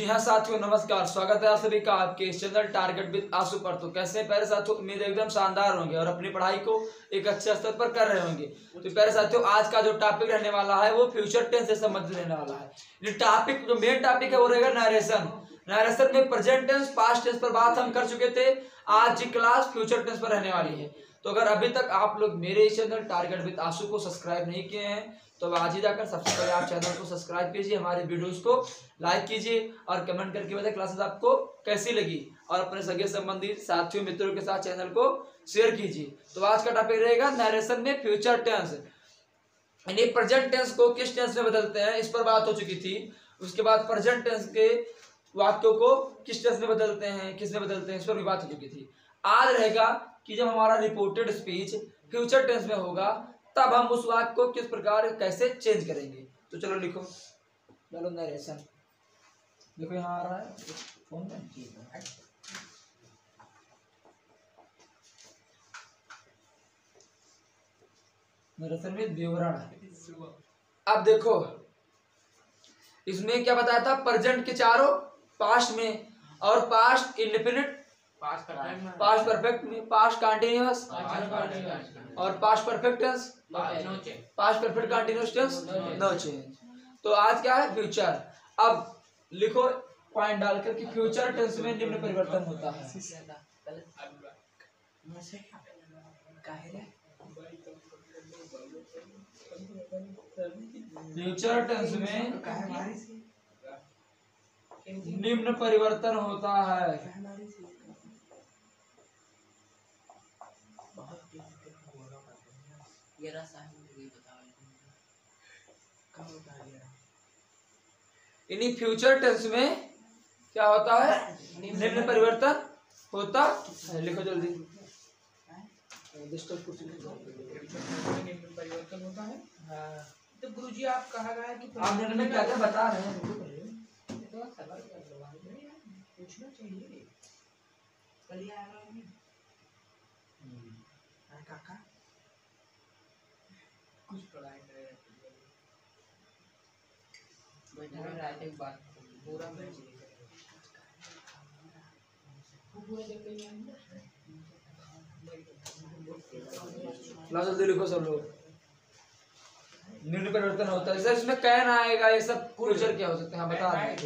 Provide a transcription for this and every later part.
हाँ साथियों, नमस्कार। स्वागत है आप सभी का आपके इस चैनल टारगेट विद आशु पर। तो कैसे प्यारे साथियों, उम्मीद एकदम शानदार होंगे और अपनी पढ़ाई को एक अच्छे स्तर पर कर रहे होंगे। तो प्यारे साथियों, आज का जो टॉपिक रहने वाला है वो फ्यूचर टेंस से संबंधित रहने वाला है। ये टॉपिक जो मेन टॉपिक है वो रहेगा नरेशन। नरेशन में प्रेजेंट टेंस, पास्ट टेंस पर बात हम कर चुके थे। आज की क्लास फ्यूचर टेंस पर रहने वाली है। तो अगर अभी तक आप लोग मेरे इस चैनल टारगेट विद आशु को सब्सक्राइब नहीं किए हैं तो आज ही जाकर सबसे पहले आप चैनल को सब्सक्राइब कीजिए, हमारे वीडियोस को लाइक कीजिए और कमेंट करके बताइए क्लासेस आपको कैसी लगी, और अपने सगे संबंधी साथियों मित्रों के साथ चैनल को शेयर कीजिए। तो आज का टॉपिक रहेगा नरेशन में फ्यूचर टेंस, यानी प्रेजेंट टेंस को किस टेंस में बदलते हैं, इस पर बात हो चुकी थी। उसके बाद प्रेजेंट टेंस के वाक्यों को किस टेंस में बदलते हैं, किस में बदलते हैं, इस पर भी बात हो चुकी थी। आज रहेगा कि जब हमारा रिपोर्टेड स्पीच फ्यूचर टेंस में होगा तब हम उस वाक्य को किस प्रकार कैसे चेंज करेंगे। तो चलो लिखो, चलो नरेशन देखो, यहाँ आ रहा है फोन में। नरेशन में विवरण। अब देखो इसमें क्या बताया था, प्रेजेंट के चारों, पास्ट में और पास्ट इंडेफिनिट, पास्ट परफेक्ट में, पास्ट कंटीन्यूअस और past perfect tense, past perfect continuous tense, no change. तो आज क्या है, फ्यूचर। अब लिखो पॉइंट डालकर कि फ्यूचर टेंस में निम्न परिवर्तन होता है। फ्यूचर टेंस में निम्न परिवर्तन होता है। इन्हीं फ्यूचर टेंस में क्या होता है, निम्न परिवर्तन होता है। लिखो जल्दी। निम्न परिवर्तन होता है। तो गुरुजी आप कहा गया कि आप में क्या क्या बता रहे हैं, पूछना चाहिए। काका कुछ पढ़ाई करे बात पूरा जल्दी लिखो सब लोग। निम्न परिवर्तन होता है, इसमें कैन आएगा, ये सब फ्यूचर क्या हो सकते हैं बता रहे हैं।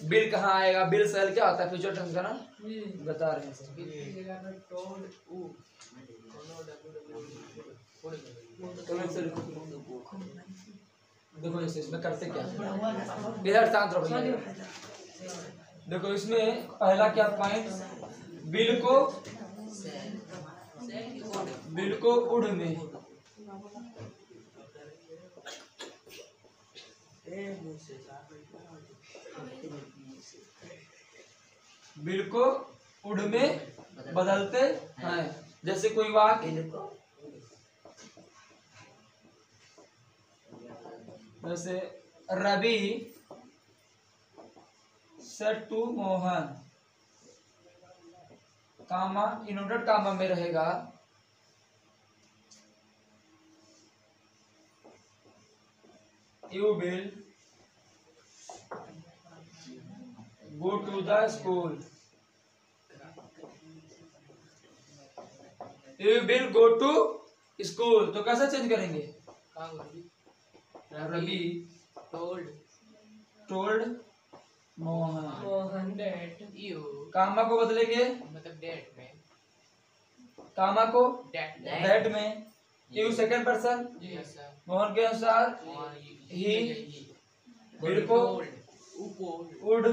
बिल कहाँ आएगा, बिल सेल क्या होता है फ्यूचर टेंस का ना, बता रहे हैं सर। देखो जैसे इसमें करते क्या है, बिहार शांत रहो भैया। देखो इसमें पहला क्या पॉइंट, बिल को उड़ में, बिल को उड़ में बदलते हैं। जैसे कोई वाक्य, जैसे Ravi said to Mohan, comma inverted comma में रहेगा you will go to the school, you will go to school. तो कैसे चेंज करेंगे, Ravi told Mohan that you, comma को बदलेंगे, मतलब डेट में, कामा को डेट में, यू सेकंड पर्सन, मोहन के अनुसार ही विल को वुड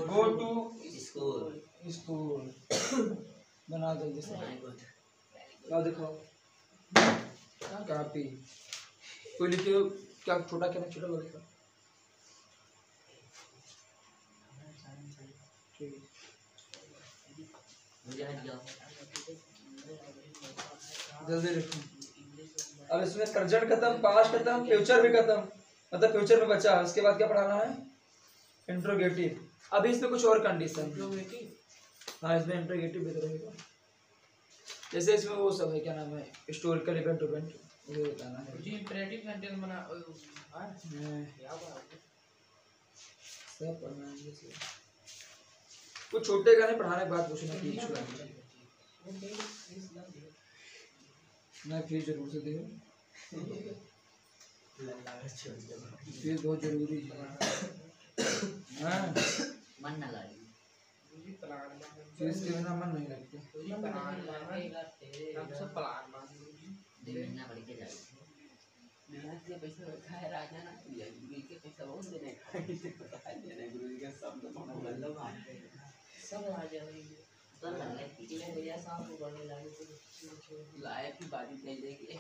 गो टू स्कूल। बना जल्दी से, क्या दिखाओ कॉपी कोई लिखे, क्या छोटा क्या छोटा लो लिखा, ठीक जल्दी लिखो। अब इसमें प्रेजेंट खत्म, पास्ट खत्म, फ्यूचर भी खत्म, मतलब फ्यूचर में बचा। उसके बाद क्या पढ़ाना है, इंट्रोगेटिव। अभी इसमें कुछ और कंडीशन, हाँ इसमें इंट्रोगेटिव भी रहेगा। जैसे इसमें वो सब है, क्या नाम है, हिस्टोरिकल इवेंट ये बताना है। जी इंपरेटिव सेंटेंस बना क्या बात है। सब पढ़ाएंगे से कुछ छोटे का नहीं पढ़ाने के बाद पूछना कि इशू है ना फीस जरूर से दे फीस बहुत जरूरी है हाँ मन ना लगे फीस के बिना मन नहीं लगता महीना बढ़ के जाए मेहनत के पैसा रखा है राजा ना गुरु के पैसा बहुत देने का देने गुरु के सब तो मतलब सब आ जाएंगे तो लगे पिछले भैया साहब को बढ़ने लगे लाए की बाजी नहीं देगी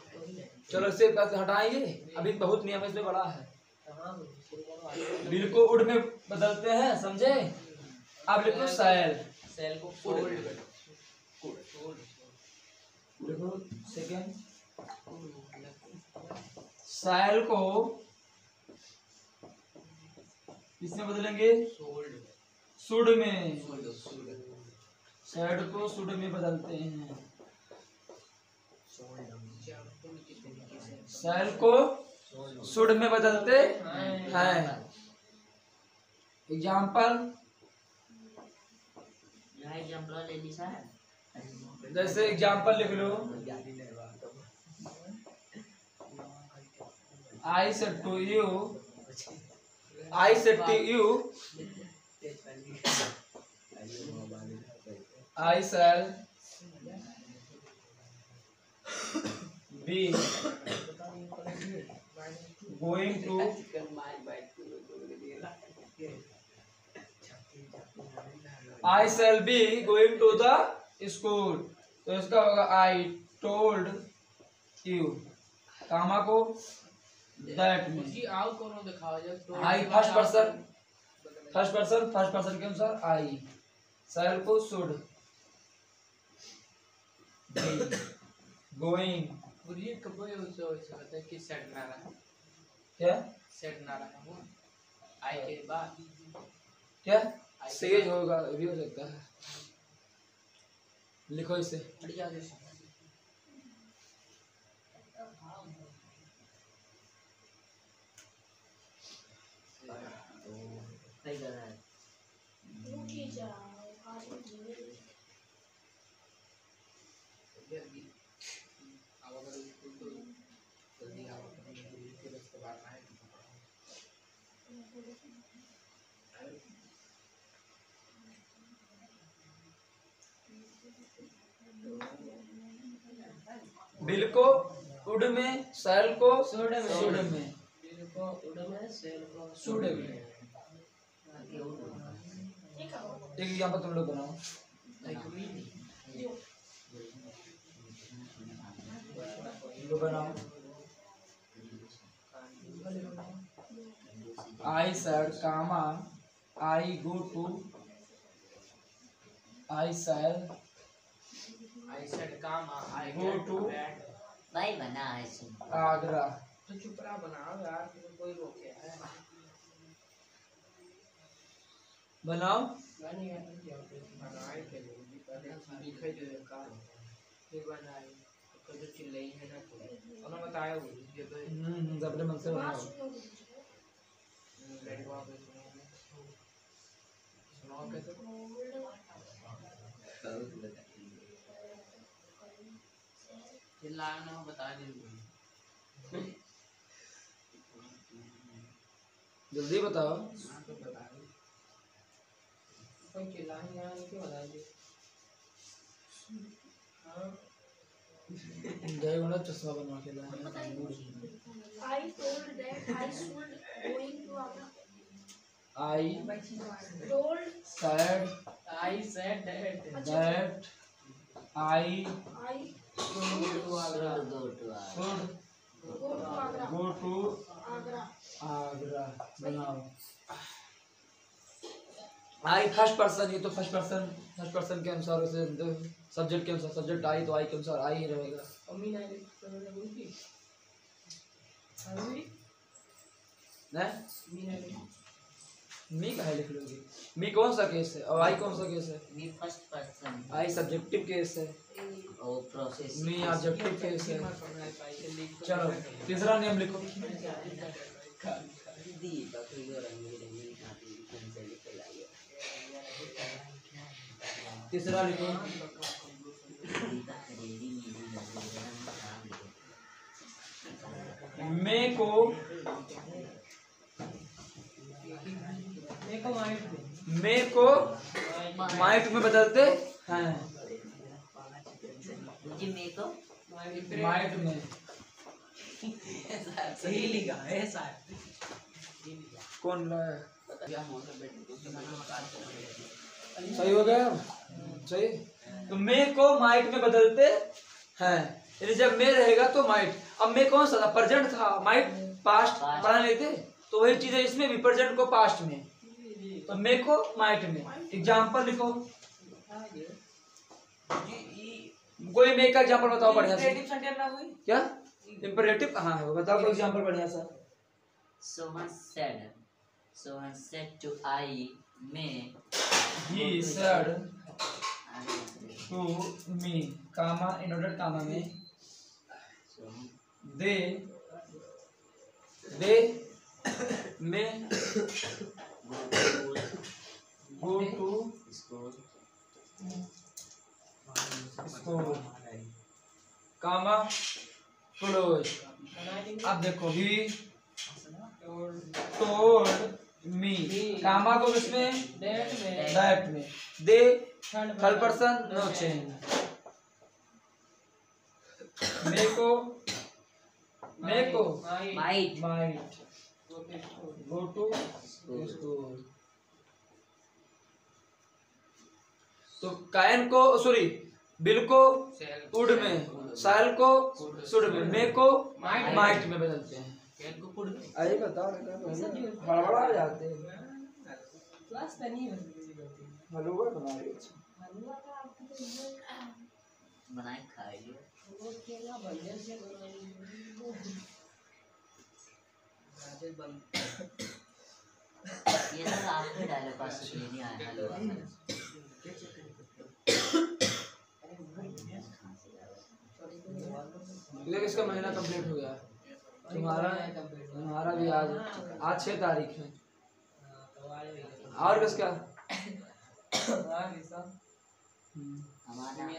चलो इससे पैसे हटाएंगे अभी बहुत नियम इसमें बड़ा है बिल को उड में बदलते हैं समझे अब लिखो सेल सेल को फोल्ड देखो सेकेंड सेल को किसमें बदलेंगे सुड में सेड को सुड में बदलते हैं सेल को सुड में बदलते हैं एग्जाम्पल एग्जाम्पल ले ली सर जैसे एग्जाम्पल लिख लो I said to you I shall be going to I shall be going to the school तो इसका होगा I told you कामा को that में जी आओ कोनो दिखाओ जब I फर्स्ट पर्सन के अनुसार I shall को should be going गुरुजी कब ये उसे होता है कि सेट ना रहा क्या सेट ना रहा हूँ आई के बाद क्या सेज होगा भी हो सकता है लिखो इसे बढ़िया जैसे सही कर रहा है जल्दी आओ अगर स्कूल तो जल्दी आओ फिर उसके बाद आए बिल को उड में सेल को सुड में को उड़ में सेल को सुड में एक एग्जांपल तुम लोग बनाओ लो बनाओ I said comma I go to I shall I set काम आई Go to भाई बना है सुन आगरा तो चुप रहा बनाओ यार तुम कोई रोके है बनाओ गाने बनाए के लिए पहले लिखे जो है का फिर बनाए तो जो चिल्लाई है ना तो उन्होंने बताया वो ये तो अपने मन से बनाओ रेड वहाँ पे सुनाओ कैसे चिल्लाना बता दे जल्दी बताओ हाँ तो बता दो कोई चिल्लाने यहाँ नहीं क्यों बता दे हाँ जय गुणा चश्मा बनवा के लाए I told that I should going to Agra. I Told said I said that that I I to go Agra to should go to Agra. go to Agra. Agra बनाओ आई फर्स्ट पर्सन ये तो फर्स्ट पर्सन के अनुसार उसे subject के अनुसार subject I तो आई के अनुसार आई ही रहेगा अम्मी ने बोली अम्मी नहीं मी ने मी का है लिख लोगे मी कौन सा केस है और आई कौन सा केस है me first person I subjective case है और प्रोसेस मी ऑब्जेक्टिव केस है पढ़ना चाहिए चलो तीसरा नियम लिखो दी बकरी को रंग में नहीं खाती तीसरा लिखो। मे को माइट में बदलते हैं। जी मे को माइट में सही लिखा है सर। कौन लाया? क्या मोटर बैठ सही हो गया अब? सही। तो मे को माइट में बदलते हैं, यानी जब मे रहेगा तो माइट। अब मे कौन सा था? प्रेजेंट था, माइट पास्ट पढ़ा नहीं थे, तो वही चीज है इसमें भी, प्रेजेंट को पास्ट में, तो मे को माइट में। एग्जाम्पल लिखो, कोई मे का एग्जाम्पल बताओ बढ़िया से। क्या इंपरेटिव? हाँ बताओ कोई एग्जाम्पल बढ़िया सा। Someone said to I may. He said to me, comma inverted comma में, they may go to school, comma close। अब देखो, he told me, कामा को किसमें? दैट में। They third person, no change. मे को Might. Go to school. तो कायन को, सॉरी, बिल को वुड में, साल को शुड में, मे को माइट में बदलते हैं। अरे बताओ, बड़बड़ा जाते हैं। हलवा बना रही बनाए खाए ये सर आपके डायलॉग का सुन नहीं आया हलवा। लेकिन इसका महीना कंप्लीट हो गया। तुम्हारा भी आज 6 तारीख है। और किसका?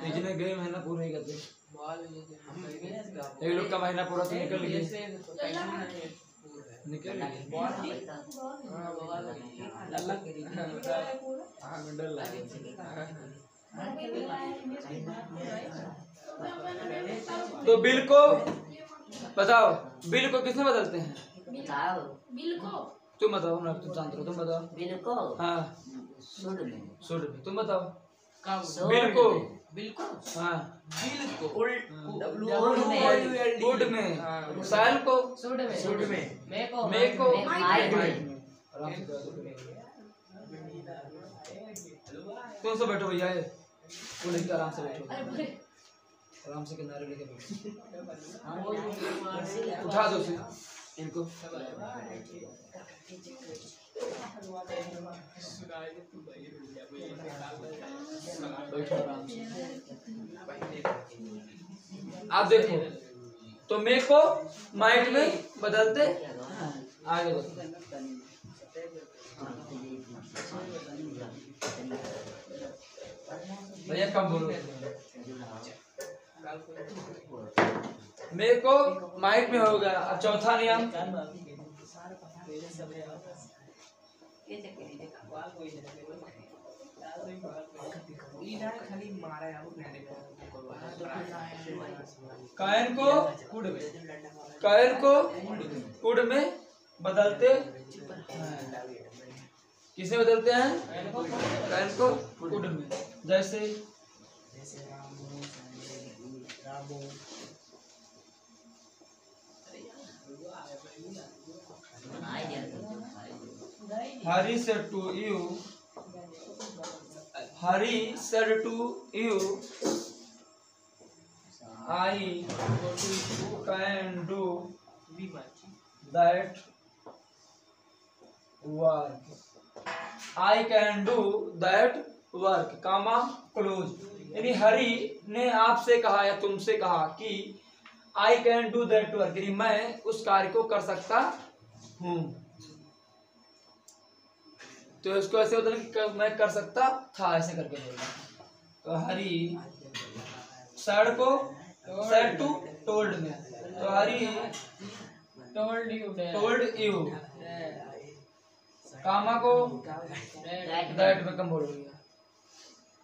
इतने गए महीना पूरा नहीं करते। एक लोग का महीना पूरा तो निकल गया। तो बिल को बताओ, बिल को किसमें बदलते हैं? बिल को तुम बताओ ना, तुम जानते हो, तुम बताओ। बिल को हाँ शुड में, तुम बताओ। Sword बिल को में। हाँ में। गुड में, साल को शुड में, मे को माइट माइट में। आराम से कौन सा बैठो भैया, वो लेके आराम से बैठो, आराम से किनारे लेके बैठो। उठा दो उसे, इनको। बैठो आराम से। आप देखो, तो मे को माइट में बदलते हैं। आगे देखो, भैया कम बोलो। मे को माइट में होगा। अब चौथा नियम, कायन को कुड में बदलते हैं। किसे बदलते हैं? कायन को कुड में। जैसे Hari said to you, I can do that work. I can do that work, comma close. यानी हरी ने आपसे कहा या तुमसे कहा कि I can do that work, यानी मैं उस कार्य को कर सकता हूँ। तो इसको ऐसे होता है कि मैं कर सकता था, ऐसे करके बोलना। तो हरी सैड को सैड टू टोल्ड में, तो हरी टोल्ड यू, कामा को दैट में कम बोल गया।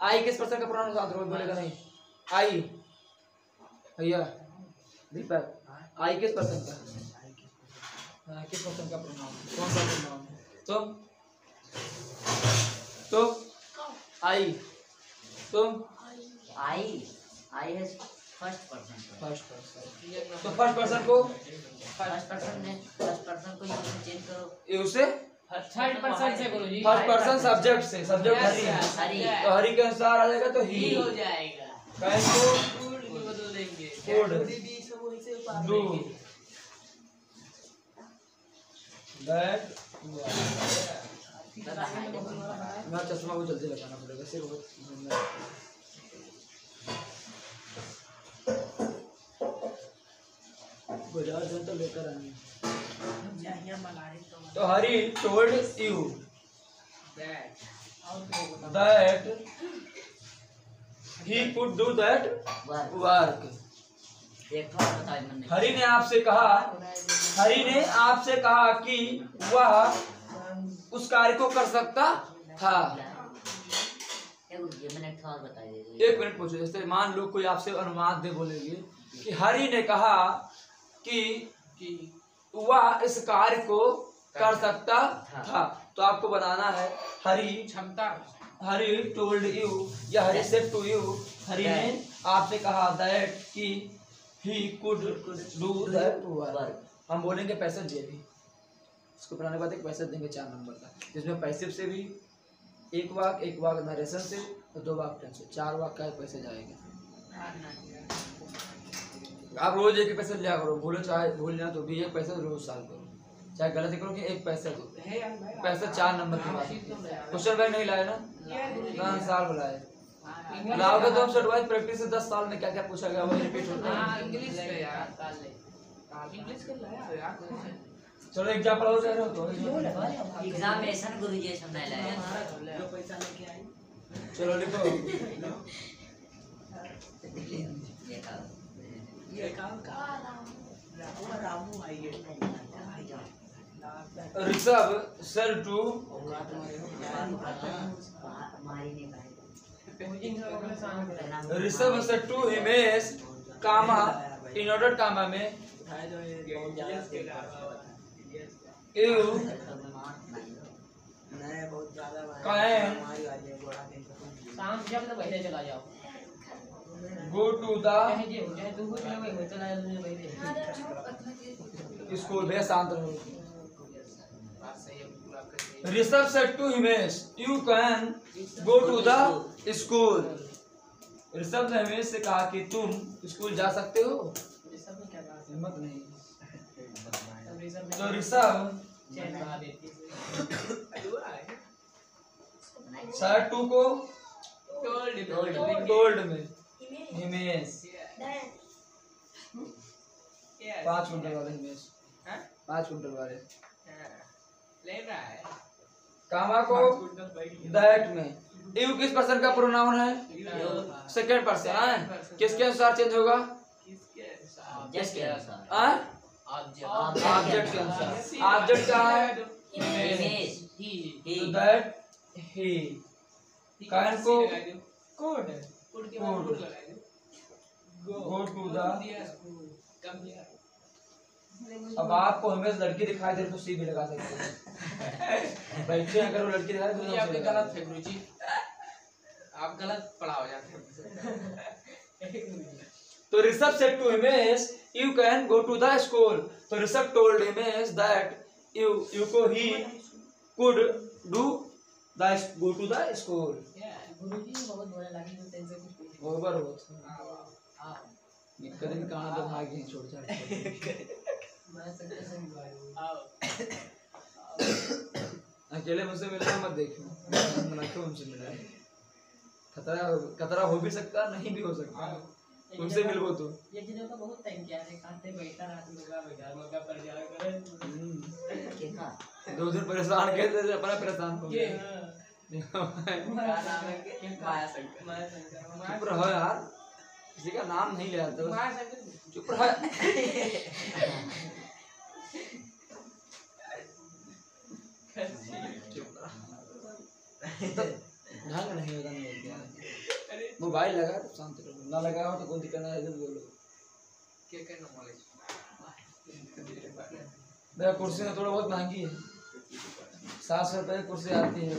आई किस पर्सन का प्रोनाउन साथ रोज बोलेगा नहीं? आई भैया दीपक, आई किस पर्सन का? हाँ, किस पर्सन का प्रोनाउन? कौन सा प्रोनाउन? तुम आई, तुम आई है फर्स्ट पर्सन। तो फर्स्ट पर्सन को फर्स्ट पर्सन को यू से चेंज करो। यू से थर्ड पर्सन से गुरुजी। फर्स्ट पर्सन सब्जेक्ट से, सब्जेक्ट हरी है हरी तो हरी के अनुसार आ जाएगा तो ही हो जाएगा। कैन को फूड भी बदल देंगे। Food do that. मैं चश्मा को जल्दी लगाना पड़ेगा सिर्फ बाजार से तो लेकर आएंगे। तो Hari told you that he could do that work. Hari ने आपसे कहा कि वह उस कार्य को कर सकता था। एक मिनट पूछो, जैसे मान लो कोई आपसे अनुमान दे बोलेंगे कि हरी ने कहा कि वह इस कार्य को कर सकता था, तो आपको बनाना है हरी क्षमता। हरी टोल्ड यू या हरी सेड टू यू, हरी ने आपसे कहा दैट कि ही कुड डू दैट वर्क। हम बोलेंगे पैसेज दिए भी, इसको बनाने के बाद एक पैसेज देंगे 4 नंबर का, जिसमें पैसिव से भी एक वाक नरेशन से और 2 वाक टेंस से, 4 वाक का पैसेज आएगा। आप रोज एक पैसेज लिया करो, भूलना तो भी एक पैसेज रोज साल करो, चाहे गलती करो कि एक पैसेज हो, पैसेज 4 नंबर के बाद। क्वेश्चन बैंक नहीं लाए ना साल बुलाए लाओगे तो हम एडवाइस प्रैक्टिस से 10 साल में क्या क्या पूछा गया वही रिपीट होता है। इंग्लिश का यार, इंग्लिश का लाया यार। चलो एग्जांपल हो जा रहे हो तो एग्जामिनेशन गुरुजी समझ लाया। चलो लिखो। Rishabh sir to Rishabh sir to Himesh comma in order comma में यू कैन शाम जब तक बैठे चला जाओ। Go to the school. भैया शांत रहो। Rishabh said to Himesh you can go to the school. Rishabh ने हिमेश से कहा कि तुम स्कूल जा सकते हो। हिम्मत नहीं। तो ऋषभ सेड टू को टोल्ड में हिमेश 5 क्विंटल वाले हिमेश 5 क्विंटल वाले ले रहा है। कामा को दैट में यू किस पर्सन का प्रोनाउन है? सेकंड पर्सन है। किसके अनुसार चेंज होगा? ऑब्जेक्ट के अनुसार। ऑब्जेक्ट के अनुसार। ऑब्जेक्ट क्या है? इमेज तो दैट ही कैन को कोड के बाद कोड लगा दो। Go to the. अब आपको हमें लड़की दिखाई दे तो सी भी लगा सकते हैं। बैठे अगर वो लड़की दिखाई तो आप गलत है गुरुजी, आप गलत पढ़ा हो जाते हैं। तो Rishabh said to Himesh you can go to the school. तो Rishabh told Himesh that you को he could do the go to the school. गुरुजी बहुत बोलने लगी तो टेंशन कुछ ओवर हो कदम कहां तो भाग गए छोड़ छाड़। मैं सजेशन अकेले मुझसे मिलना मत देखो, मना क्यों उनसे मिला है। खतरा हो भी सकता नहीं भी हो सकता। उनसे मिलबो तो ये चीजों का बहुत टाइम किया है। खाते बैठा रात में मौका पर जा करे 2 2 दिन परेशान कहते थे अपना परेशान हो गए। क्या नाम है कि माया शंकर। माया शंकर। चुप रहो यार, किसी का नाम नहीं लिया तो माया शंकर। चुप रहो। ढंग नहीं होगा, नहीं होगा। मोबाइल लगा तो शांत रहो, ना लगा हो तो कोई दिक्कत नहीं है, बोलो। क्या नॉलेज। मेरा कुर्सी में थोड़ा बहुत महंगी है, 700 रुपए की कुर्सी आती है,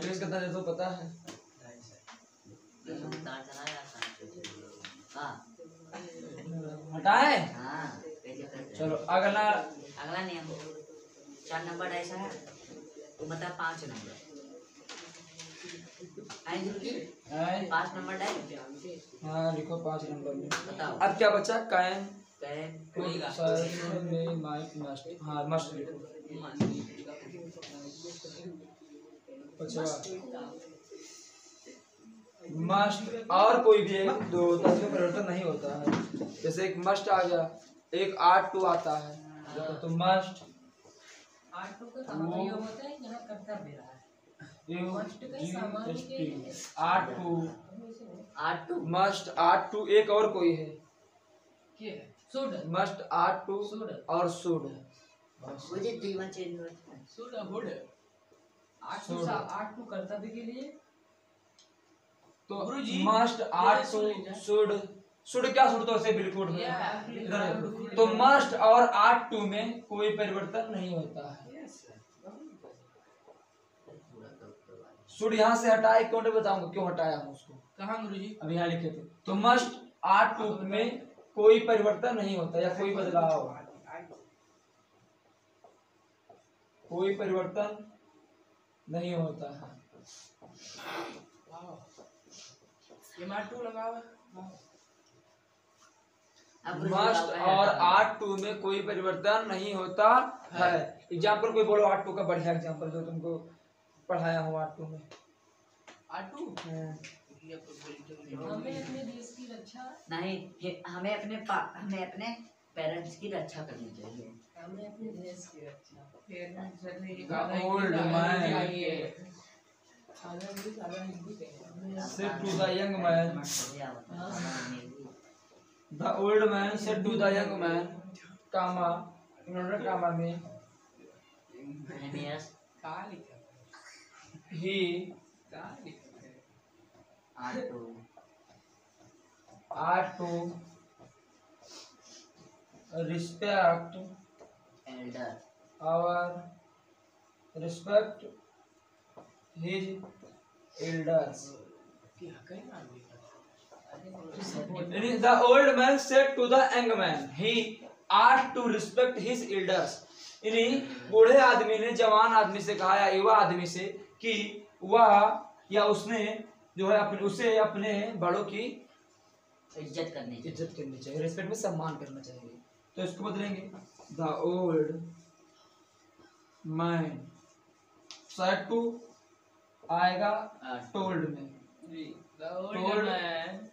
प्लीज कितना दे दो पता है? हटाए। चलो अगला अगला नियम 4 नंबर ऐसा है, तो बता 5 नंबर आए गुरुजी। 5 नंबर डाल। हाँ लिखो 5 नंबर में। बताओ अब क्या बचा? कायम होएगा। में माइक मस्ट। हाँ मस्ट लिखो। अच्छा मस्ट और कोई भी एक दो तस्वीर परिवर्तन नहीं होता है। जैसे एक मस्ट आ गया, एक आर्ट टू आता है, तो must ought to must ought to. एक और कोई है मस्ट आर्ट टू और शुड। मुझे जीवन चेंज हुआ कर्तव्य के लिए तो गुरुजी, must ought to should. Should क्या शुड तो ऐसे बिल्कुल है। इधर देखो। तो मस्ट और आर्ट टू में कोई परिवर्तन नहीं होता है। शुड यहाँ से हटाए क्यों, नहीं बताऊंगा क्यों हटाया हूँ उसको। कहाँ गुरुजी? अब यहाँ लिखे थे। तो मस्ट आर्ट टू में कोई परिवर्तन नहीं होता या कोई बदलाव, कोई परिवर्तन नहीं होता है। टू लगाओ। मस्ट और आर्ट टू में कोई परिवर्तन नहीं होता है। एग्जाम्पल कोई बोलो आर्ट टू का बढ़िया एग्जाम्पल जो तुमको पढ़ाया हूँ आर्ट टू में। हमें अपने देश की रक्षा, नहीं, हमें अपने पेरेंट्स की रक्षा करनी चाहिए। हमें अपने देश की रक्षा। Old man said to the young man, the old man said to the young man, comma, इन्होंने comma में he ought to respect his elders. The old man said to the young man, he ought to respect his elders. इन्हीं बूढ़े आदमी ने जवान आदमी से कहा या युवा आदमी से कि वह या उसने जो है उसे अपने बड़ों की इज्जत करनी चाहिए, रिस्पेक्ट में सम्मान करना चाहिए। तो इसको बदलेंगे, the old man said to आएगा टोल्ड में, टोल्ड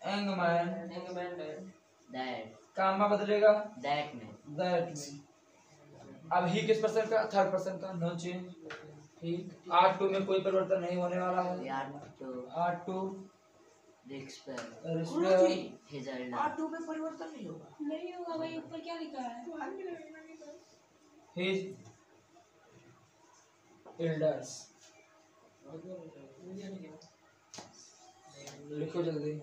यंग मैन कामा बदलेगा दैट में। अब ही किस पर्सन का? थर्ड पर्सन का, नो चेंज। ठीक, आर्ट टू में कोई परिवर्तन नहीं होने वाला है। आर्ट टू रिस्पेक्ट टू में परिवर्तन नहीं होगा। नहीं होगा भाई, ऊपर क्या लिखा है? His elders. लिखो जल्दी।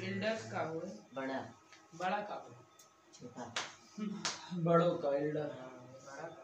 एल्डर्स का हो, बड़ा का हो, छोटा बड़ों का एल्डर। बड़ा का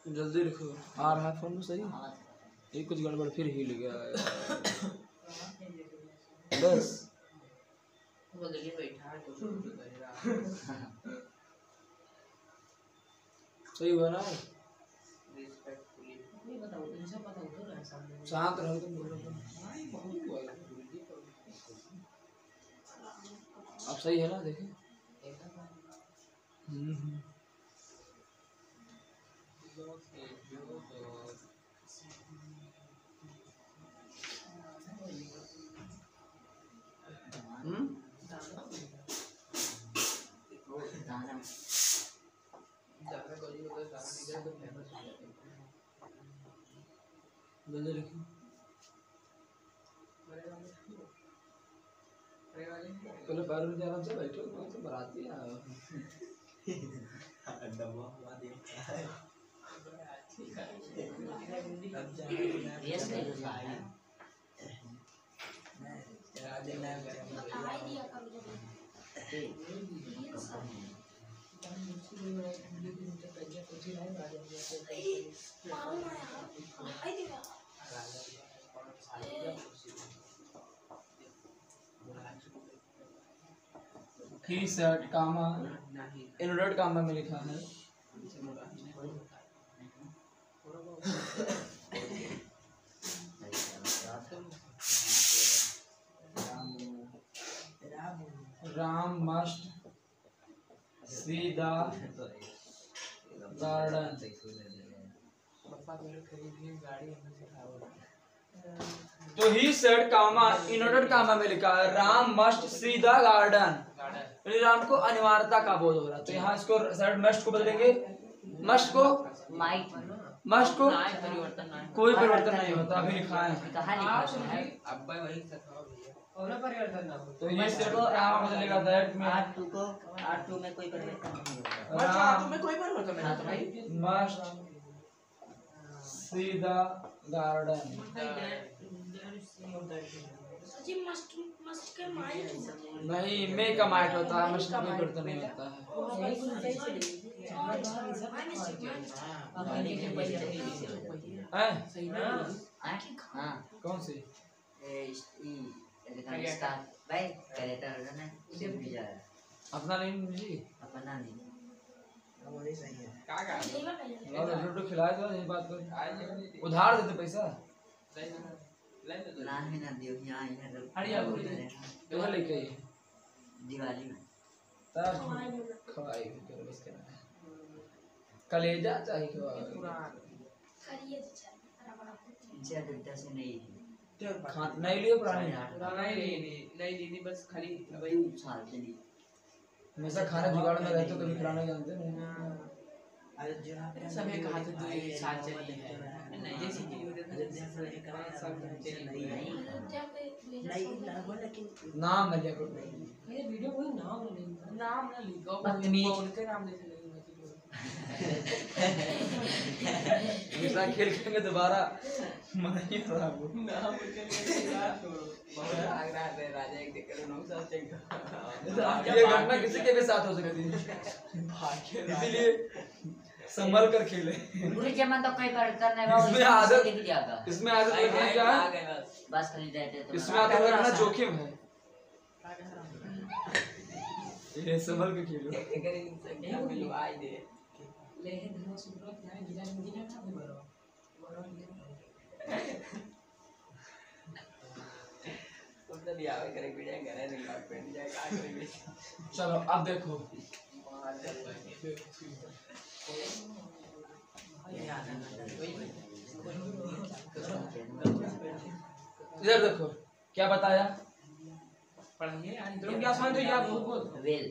जल्दी लिखो, आ रहा है फोन में सही। ये कुछ गड़बड़ फिर हिल गया है। बस बोल दिए बैठा तो करेगा सही हुआ ना? रिस्पेक्टफुली नहीं बताओ तुमसे पता हो ना सामने शांत रहो तुम, बोलो तुम। भाई बहुत हुआ है अब सही है ना? देखें। देखा ज़्यादा कोई होगा ज़्यादा इधर तो फेमस हो जाएगा जल्दी लिखो। पहले पैर में आराम से बैठो, तो बराती आए हो। दबा हुआ देखता है। यस नहीं हो रहा है बता ही दिया करो जब मारो ना यार, बता ही दिया। ही सेट कामा इनवर्टेड कामा में लिखा है। Ram must see the garden. पापा मेरे खरीदी गाड़ी हमें सिखाओ। तो he said comma inverted comma में लिखा है Ram must see the garden, यानी राम को अनिवार्यता का बोध हो रहा है। तो यहाँ इसको सेड मस्ट को बदलेंगे, मस्ट को माइक मस्ट को ना परिवर्तन ना कोई परिवर्तन नहीं होता, अभी लिखा है। कहाँ लिखा है अब्बा वही सिखाओ भैया और ना परिवर्तन ना हो तो ये सेड कामा बदलेगा दैट में R2 को R2 में कोई परिवर्तन नहीं होगा राम में कोई परिवर्तन नहीं होता भाई must see the garden. Sachi must must के माइंड नहीं मे का माइट होता है, मस्ट में कोई परिवर्तन नहीं होता है। हैं? सही ना हाँ कौन सी? भाई कैरेक्टर है ना उसे भी जा रहा है अपना नहीं जी, अपना नहीं वही सही है। का का लड्डू खिलाए तो ये बात कर, उधार देते पैसा ना है ना दियो यहाँ इधर हरिया बोल कहाँ लेके आई? दिवाली में तब खवाई करो बस करना है। कलेजा चाहिए खवाई, इनसे अधिकता से नहीं खा नहीं लिए पुरानी। नहीं दीदी बस खाली भाई साल से नहीं हमेशा खाना जुगाड़ में रहते हो, कभी खिलाना जानते नहीं। समय कहा तो 2 साल चली है नहीं जैसी चीज होती नाम न लिया करो। ये वीडियो कोई नाम ना लिखो बदतमीज। उनके नाम देते दूसरा खेल खेलेंगे दोबारा मन नहीं खराब हो। नाम उनके यार बहुत आग रहा है राजा एक देख कर 9 साल चल ये घटना किसी के भी साथ हो सकती है, इसीलिए संभल कर खेले। पूरे जमान तो कोई परिवर्तन नहीं होगा इसमें आदत दिख जाएगा इसमें आदत लगना क्या है? बस खाली रहते तो इसमें आदत लगना जोखिम है, ये संभल के खेलो। चलो अब देखो, इधर देखो क्या बताया। पढ़िए तुम क्या समझ रहे हो? आप बोल वेल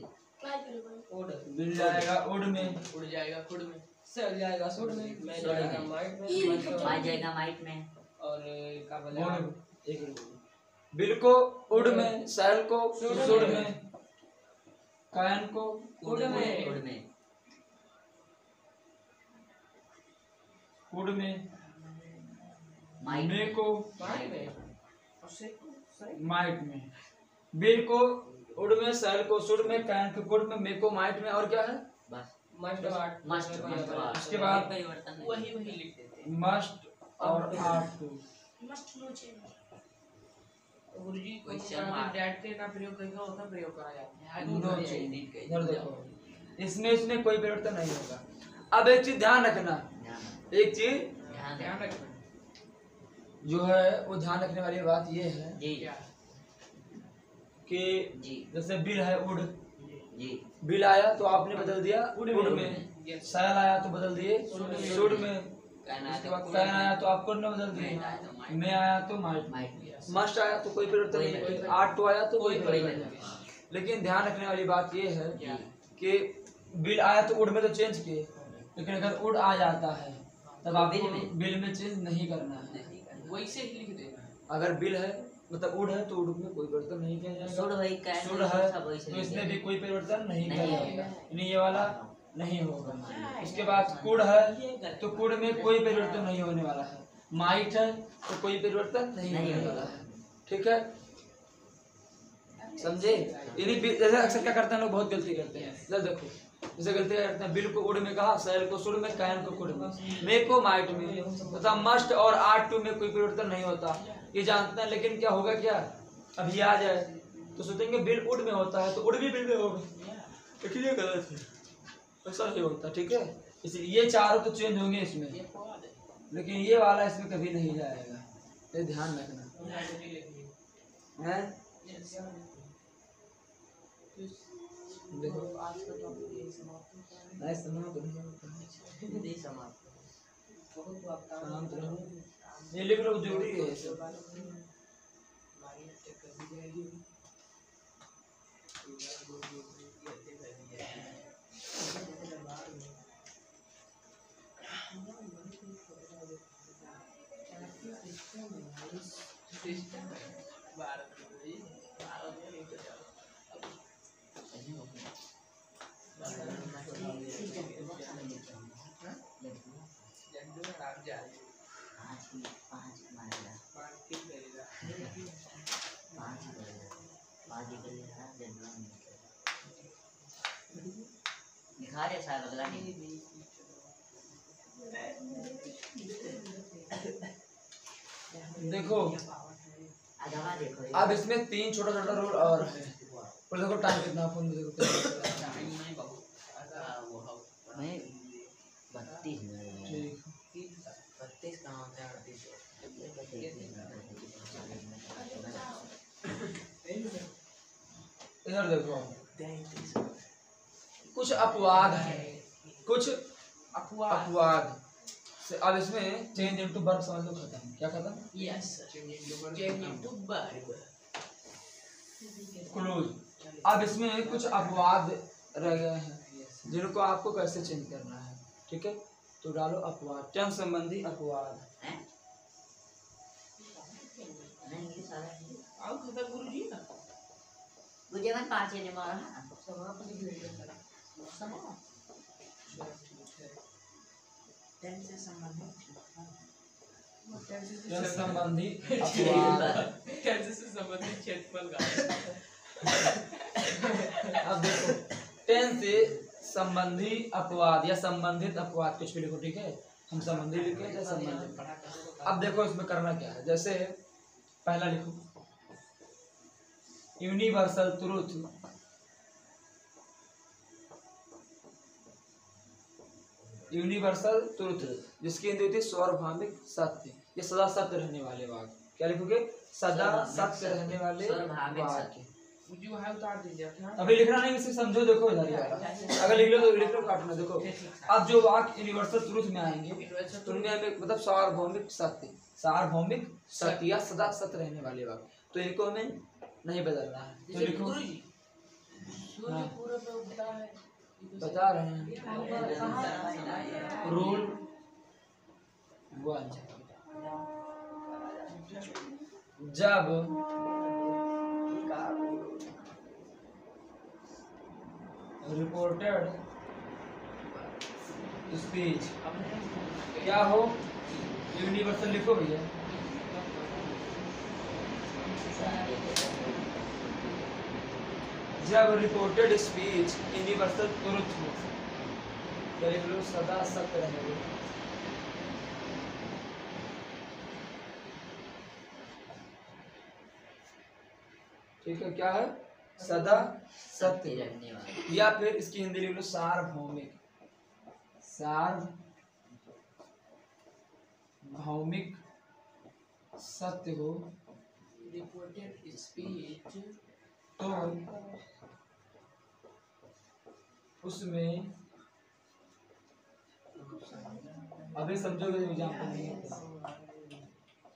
उड़ मिल जाएगा उड़ में, उड़ जाएगा खुद में चल जाएगा सुर में मैं जाएगा माइट में मार जाएगा माइट में और का बोला बिल को उड़ में, सैल को सुड़ में, कायन को उड़ में उड़ में उड़ में, माइट मे को माइट में और से माइट में, बिल को उड़ में, सैल को सुड़ में, कायन को कुड़ में, मे को माइट में, और क्या है? बस मस्ट आर्ट मस्ट उसके बाद परिवर्तन वही लिख देते मस्ट और आर्ट को मस्ट नो चेंज गुरुजी को Question mark. डैट के ना प्रयोग करके उसका प्रयोग करा जाता है। नो नहीं, चेंज। नहीं, कहीं इधर नहीं देखो, इसमें कोई परिवर्तन नहीं होगा। अब एक चीज ध्यान रखना, ध्यान एक चीज ध्यान ध्यान रखना। जो है वो ध्यान रखने वाली बात ये है जी क्या? कि जी जैसे बिल है उड़, जी बिल आया तो आपने बदल दिया उड़ में, Yes. सैल आया तो बदल दिए सुड़ में, कहना उसके बाद कैन आया तो आपको ने बदल दिए, में आया तो माइट, माइट मस्ट आया तो कोई परिवर्तन कोई नहीं, नहीं। आर्ट तो आया तो कोई कोई परिवर्तन नहीं। नहीं। लेकिन ध्यान रखने वाली बात ये है क्या? कि बिल आया तो उड़ में तो चेंज किए, लेकिन अगर उड़ आ जाता है तब आपको बिल में चेंज नहीं करना है। वैसे ही लिख देना है। अगर बिल है मतलब उड़ है तो उड़ में कोई परिवर्तन नहीं किया जाएगा, सुर भाई कैन सुड़ है सब वैसे तो इसमें भी कोई परिवर्तन नहीं नहीं किया होगा। जाएगा, यानी ये वाला नहीं होगा। उसके बाद कुड़ है तो कुड़ में कोई परिवर्तन नहीं होने वाला है, माइट है तो कोई परिवर्तन नहीं होने वाला है, ठीक है, समझे। यानी जैसे अक्सर क्या करते हैं लोग, बहुत गलती करते हैं। जरा देखो, जैसे गलती करते हैं, बिल को उड़ में कहा, सैल को सुड़ में, कैन को कुड़ में, मे को माइट में, तथा मस्ट और आर्ट टू में कोई परिवर्तन नहीं होता, ये जानते हैं। लेकिन क्या होगा, क्या अभी आ जाए तो सोचेंगे बिल उड़ में होता है तो उड़ भी बिल में होगा, लेकिन ये गलत है, ऐसा नहीं होता, ठीक है। इसलिए ये चारों तो चेंज होंगे इसमें, लेकिन ये वाला इसमें कभी नहीं जाएगा, ये ध्यान रखना है। देखो आज का टॉपिक यही समाप्त होता है। नहीं समाप्त नहीं होता, हिंदी समाप्त बहुत वार्ता शांत रहो, ये लिख लो, जरूरी है ये सब। हमारी हत्या कर दी जाएगी। दिखा रहे साहब अगला नहीं देखो अगवा देखो अब इसमें 3 छोटा छोटा रूल और है, और देखो टाइम कितना फोन में, देखो मैं 32 ठीक। 32 कहाँ होता है 38 इधर देखो, कुछ अपवाद है, कुछ अपवाद से। अब इसमें चेंज इनटू वर्ब समझ लो, खत्म। क्या खत्म? Yes change into verb close. अब इसमें कुछ अपवाद रह गए हैं जिनको आपको कैसे चेंज करना है, ठीक है। तो डालो अपवाद, टर्म संबंधी अपवाद। नहीं ये सारा है आओ खत्म गुरुजी ना मुझे मन 5 ने मारा है समाप्त लिख लेंगे समाप्त टेंस से संबंधित टर्म संबंधी अपवाद। कैसे से संबंधित क्षेत्रफल का अब देखो, टेंस से संबंधी अपवाद या संबंधित अपवाद, कुछ भी लिखो, ठीक है। हम संबंधी लिखे या संबंधित। अब देखो इसमें करना क्या है, जैसे पहला लिखो यूनिवर्सल ट्रूथ, यूनिवर्सल ट्रूथ जिसकी हिंदी होती है सार्वभौमिक सत्य, ये सदा सत्य रहने वाले वाक्य। क्या लिखोगे? सदा सत्य रहने वाले सार्वभौमिक वाक्य। मुझे वहाँ उतार दीजिए क्या अभी लिखना नहीं, सिर्फ समझो। देखो इधर ही वाला, अगर लिख लो तो लिख लो, काटना। देखो अब जो वाक्य यूनिवर्सल ट्रूथ में आएंगे तो उनमें हमें मतलब सार्वभौमिक सत्य, सार्वभौमिक सत्य या सदा सत्य रहने वाले वाक्य, तो इनको हमें नहीं बदलना है। तो लिखो, हाँ, बता रहे हैं रूल 1, जब रिपोर्टेड स्पीच क्या हो, यूनिवर्सल लिखो भैया, जब रिपोर्टेड स्पीच यूनिवर्सल ट्रूथ हो, क्या लिख लो? सदा सत्य रहेगा। ठीक है, क्या है? सदा सत्य। रहने वाला। या फिर इसकी हिंदी लिख लो सार्वभौमिक। सार्वभौमिक सत्य हो रिपोर्टेड स्पीच तो उसमें, अभी समझोगे एग्जाम्पल नहीं है,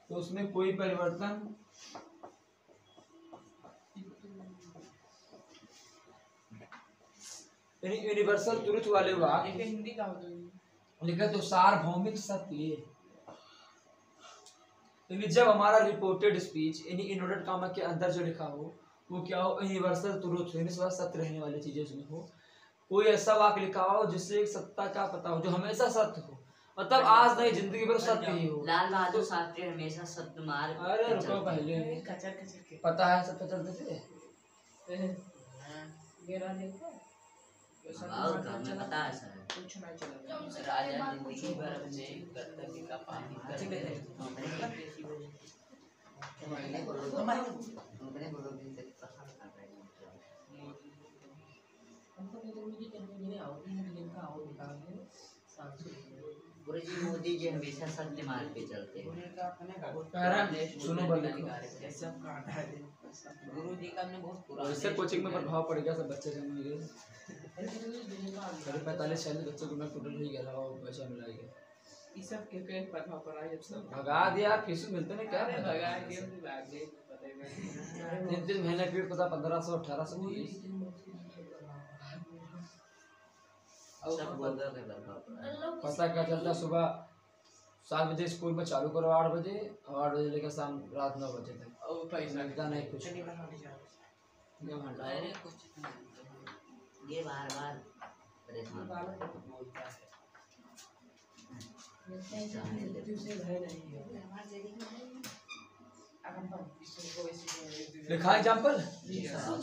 तो उसमें कोई परिवर्तन यानी यूनिवर्सल ट्रुथ वाले वाक्य हिंदी का होता है। लिखा तो सार्वभौमिक सत्य। यानी जब हमारा रिपोर्टेड स्पीच यानी इनवर्टेड कॉमा के अंदर जो लिखा हो वो क्या हो? यूनिवर्सल ट्रुथ यानी सत्य रहने वाली चीजें उसमें हो। कोई ऐसा वाक्य लिखा हो जिससे एक सत्ता का पता हो, जो हमेशा सत्य हो, मतलब आज नहीं जिंदगी भर सत्य ही हो। लाल बहादुर शास्त्री हमेशा सत्य मार्ग अरे पर रुको, चलते। पहले कचर कचर के पता है सब चलते थे। मेरा देखो और हमें पता है सर, कुछ नहीं चला। राजा जिंदगी भर अपने कर्तव्य का पालन करते रहे। गुरुजी मोदी जी हमेशा सत्य मार्ग पे चलते हैं। सुनो बोले गुरु जी का हमने बहुत पुराना इससे कोचिंग में प्रभाव पड़ेगा, सब बच्चे जम गए। 45-46 बच्चों को मैं टोटल ही गया और पैसा मिला गया। ये सब के प्रभाव पड़ा जब सब भगा दिया, फीस मिलते नहीं क्या? अरे भगा दिया तो भाग गए पता ही नहीं। 3 महीने की पता 1500-1800 की। सब वर्गों के प्रभाव पड़ा। पता क्या चलता? सुबह 7 बजे स्कूल में चालू करो, 8 बजे, और 8 बजे लेकर शाम रात 9 बजे तक। और पैसा मिलता नहीं कुछ। अरे कुछ ये बार बार परेशान लिखा एग्जाम्पल,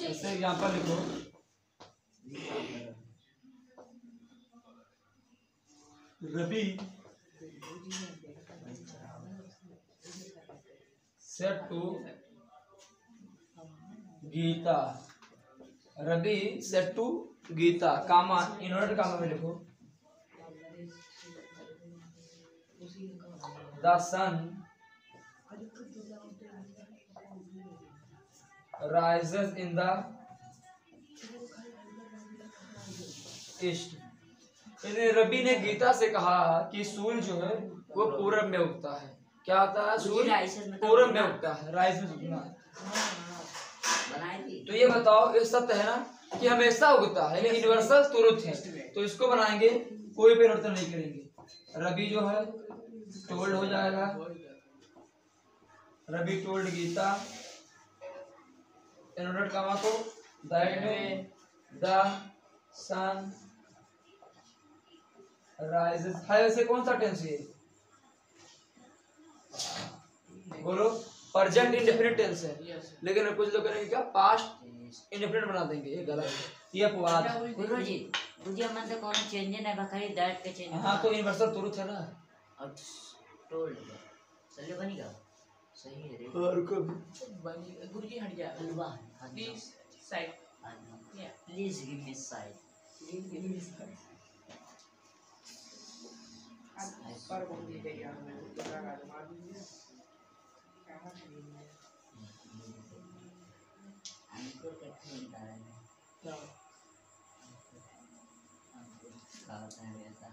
इससे एग्जाम्पल लिखो। Ravi said to Gita. Ravi said to Gita, comma inverted comma में लिखो। The sun rises in the east। Ravi ने गीता से कहा कि सूर्य जो है वो पूरब में उगता है। क्या होता है? सूर्य पूरब में उगता है, राइज में उगना। तो ये बताओ, ये सत्य है ना कि हमेशा उगता है, यूनिवर्सल ट्रुथ है। तो इसको बनाएंगे, कोई परिवर्तन नहीं करेंगे। रवि जो है टोल्ड हो जाएगा, Ravi told Gita, inverted comma को दैट द सन राइजेस है। वैसे कौन सा टेंस है? बोलो, प्रेजेंट इंडेफिनिट टेंस है, लेकिन कुछ लोग करेंगे क्या? पास्ट इंडेफिनिट बना देंगे। ये गलत है, ये अपवाद है। गुरुजी मुझे मन से कौन चेंज नहीं बखाई दैट के चेंज। हाँ तो यूनिवर्सल ट्रुथ है ना। और टोल्ड चलिए बनेगा सही है रे। गुरुजी हट जा वाह please side please give me side. पर बोल दीजिए यार, मैं लगा मार दीजिए कहां से हमको कैसे मिलता है क्या क्या होता है ऐसा?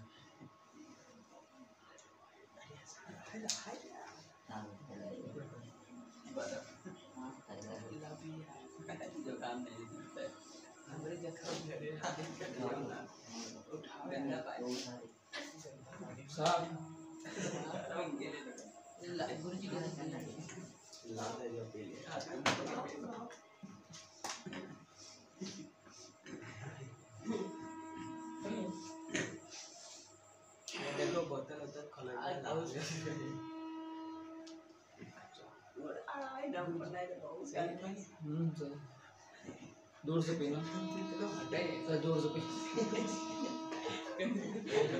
जो काम नहीं करता है हमारे जगह मेरे साहब गुरुजी का देखो बोतल उधर खोला सही। दूर से पीना, दूर से पी।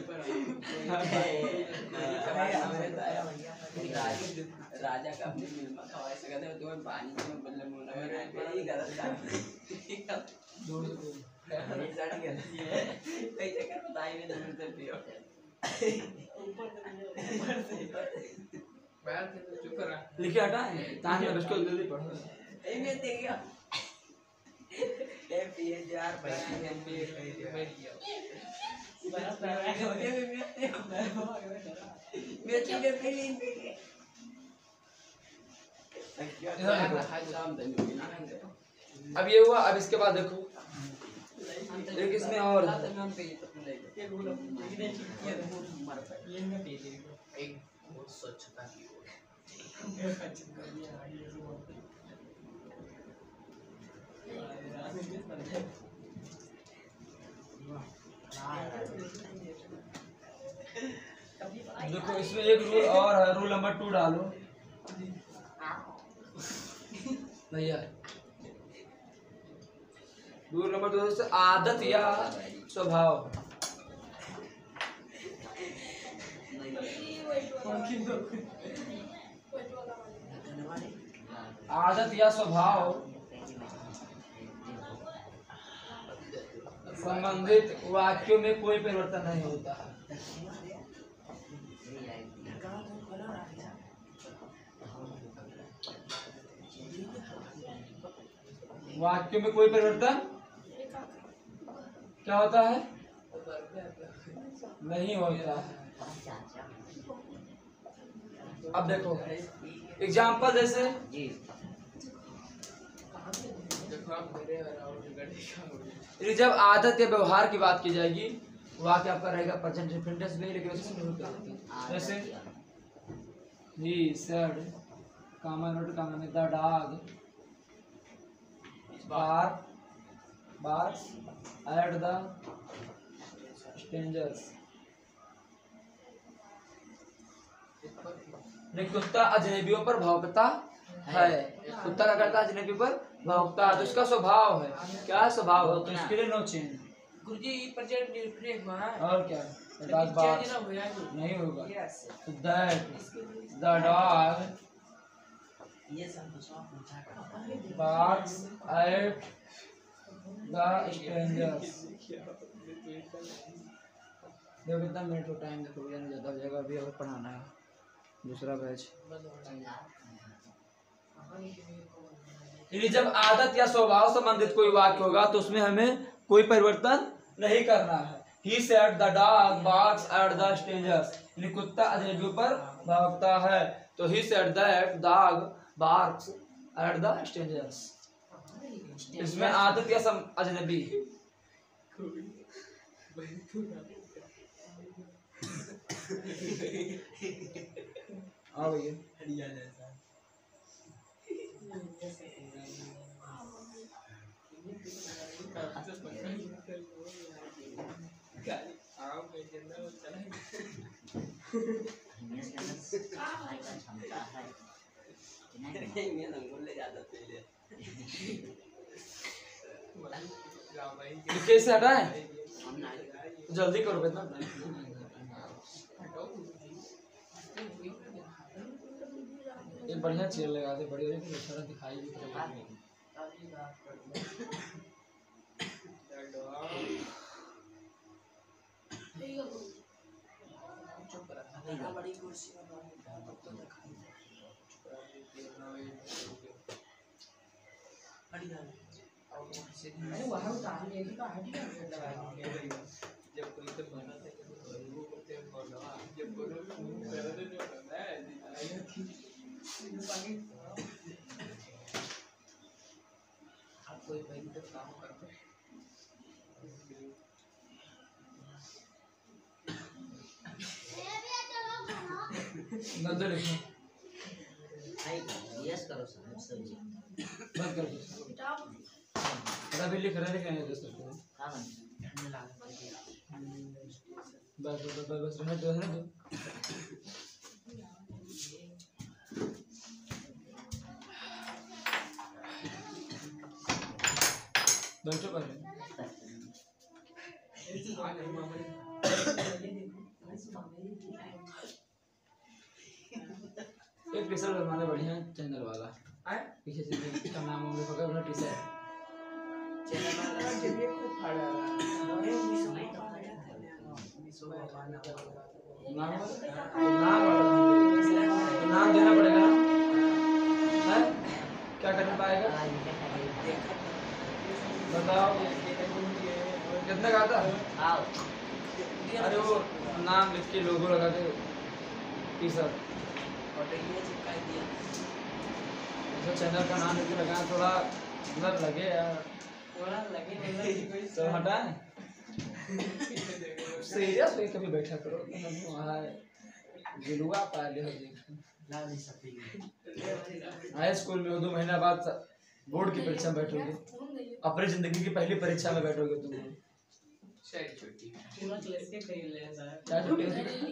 पर राजा का अपनी मिलमा खवा सकते हो तुम्हें पानी में बदले मुना में यही गलत काम ये साड़ी गलत है कैसे कर बताइए नहीं दूर से पियो बैठ के तो चुप रहा लिखे हटा तान में उसको जल्दी पढ़ो ए मैं देखियो ए पीएचआर भाई एमबीए कर दिया बैठ गया मैं चीजें पहले अब ये हुआ। अब इसके बाद देखो एक इसमें और एक बहुत स्वच्छता की ओर देखो इसमें एक रूल और है, रूल नंबर 2 डालो भैया। रूल नंबर 2 से आदत या स्वभाव। आदत या स्वभाव संबंधित वाक्यों में कोई परिवर्तन नहीं होता है। वाक्यों में कोई परिवर्तन क्या होता है? नहीं होता है। अब देखो एग्जाम्पल जैसे देखो आप मेरे और गड्ढे का ये जब आदत या व्यवहार की बात की जाएगी वाक्य आपका रहेगा प्रेजेंट इंडेफिनिट में, लेकिन उसमें नहीं होता। जैसे ही सेड कामा नोट कामा में the dog barks at the strangers। कुत्ता अजनबियों पर भौंकता है। कुत्ता क्या करता है? अजनबी पर भौंकता है। तो उसका स्वभाव है। क्या स्वभाव है? तो इसके लिए नो चेंज। गुरुजी प्रेजेंट इंडेफिनिट बना है और क्या? लेकिन चेंज ना हो जाए तो नहीं होगा। Yes So that the dog ये सब तो सब पूछा कर barks at the strangers। देखो कितना मिनट का टाइम देखो, भैया नहीं ज़्यादा हो जाएगा। अभी और पढ़ाना है दूसरा बैच। यदि जब आदत या स्वभाव संबंधित कोई वाक्य होगा तो उसमें हमें कोई परिवर्तन नहीं करना है। He said the dog barks at the strangers। यानी कुत्ता अजनबियों पर भौंकता है। तो he said that dog barks at the strangers। इसमें आदत या अजनबी। आओ भैया आओ मैं जिंदा चला क्षमता है मैं अंगूर ले जाता पहले लिखे से हटाए हम ना जल्दी करो बेटा। ये बढ़िया चेयर लगा दे, बढ़िया थोड़ा दिखाई भी पड़ेगा। इतना बड़ी कुर्सी में बैठा है, तब तो दिखाई अरे वहाँ उतार लेगी तो हट गया। जब कोई तो बना था कि वो करते हैं बोलवा जब बोलो पहले तो जो करना है दिखाई थी आप कोई पहले तो काम करते नजर लिखो यस करो साहब सब्जी बंद कर दो। अभी लिख रहे हैं दोस्तों को। हाँ मिला बस बस बस बस रहने दो, रहने दो। बैठो पहले। एक टी शर्ट बनवाने बढ़िया चैनल वाला आए पीछे से इसका नाम हम पकड़ अपना टी शर्ट चैनल वाला जब ये खूब फाड़ा रहा अरे नहीं तो फाड़ा था नाम नाम देना पड़ेगा ना है? क्या करना पाएगा बताओ कितने का आता आओ अरे वो नाम लिख के लोगो लगा के टी शर्ट और ये चिपका दिया ऐसा चैनल का नाम लिख के लगाना थोड़ा मतलब लगे यार थोड़ा लगे मतलब कोई तो हटाए सीरियस होके कभी बैठा करो वहाँ गिलुआ पाले हो ला नहीं सकती हाई स्कूल में 2 महीना बाद बोर्ड की परीक्षा में बैठोगे अपनी जिंदगी की पहली परीक्षा में बैठोगे तुम शायद छोटी पूरा क्लास के खरीद ले सर क्या छुट्टी होती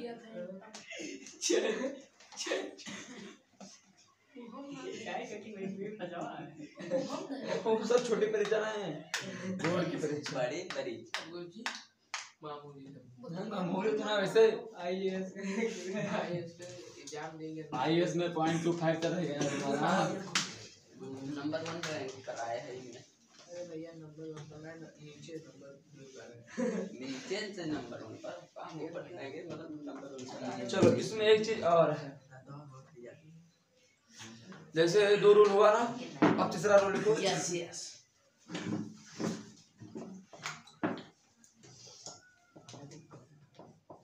काय कटी में भी फंसावा है वो सब छोटी परीक्षा ना है बोर्ड की परीक्षा बड़ी परीक्षा गुरुजी मामूली मामूली तो ना वैसे आईएएस एग्जाम देंगे आईएएस में 0.25 तक है तुम्हारा नंबर 1 रैंक कराया है इनने अरे भैया नंबर 1 पर मैं नीचे नंबर 2 पर नीचे से नंबर 1 पर काम ऊपर जाएंगे मतलब नंबर 1 पर चलो इसमें एक चीज और है जैसे 2 रूल हुआ ना अब तीसरा रूल लिखो यस यस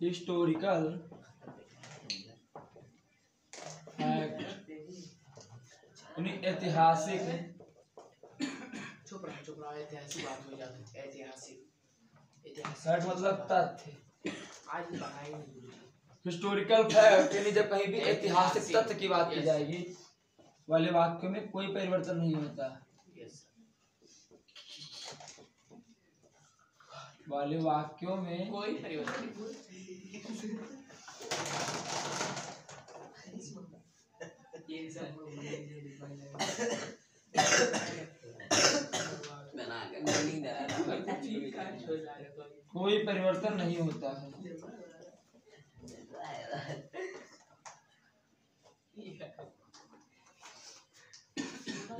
हिस्टोरिकल फैक्ट यानी ऐतिहासिक चुप रहा ऐतिहासिक बात हो जाती ऐतिहासिक फैक्ट मतलब तथ्य आज ही पढ़ाई नहीं गुरुजी हिस्टोरिकल फैक्ट यानी जब कहीं भी ऐतिहासिक तथ्य की बात की जाएगी वाले वाक्यों में कोई परिवर्तन नहीं होता यस वाले वाक्यों में कोई परिवर्तन ये सब बना के मीनिंग दे रहा कोई परिवर्तन नहीं होता है